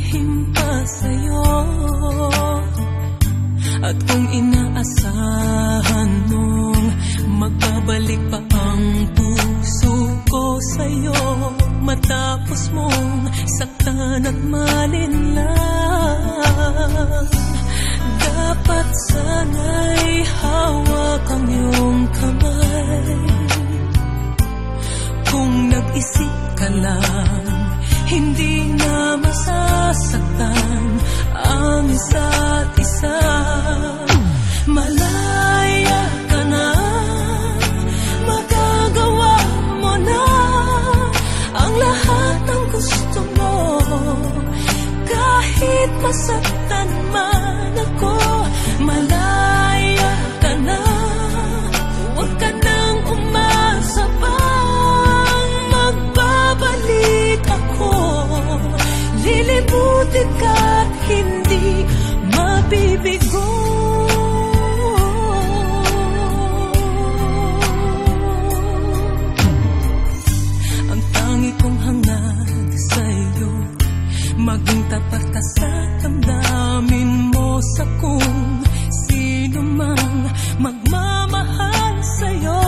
lihim pa sa'yo. At kung inaasahan mong magbabalik pa ang puso ko sa'yo, matapos mong saktan at malinlang, dapat sana'y hawak ang iyong kamay. Kung nag-isip ka lang, hindi na masasaktan ang isa't isa. Malaya ka na, magagawa mo na ang lahat ng gusto mo. Kahit masaktan man ako, malaya ka na. Huwag ka nang umasa pang magbabalik ako. Lilibutin ka't hindi mabibigo. Ang tangi kong hangad sa'yo, maging tapat ka sa damdamin mo, sa kung sino mang magmamahal sa'yo.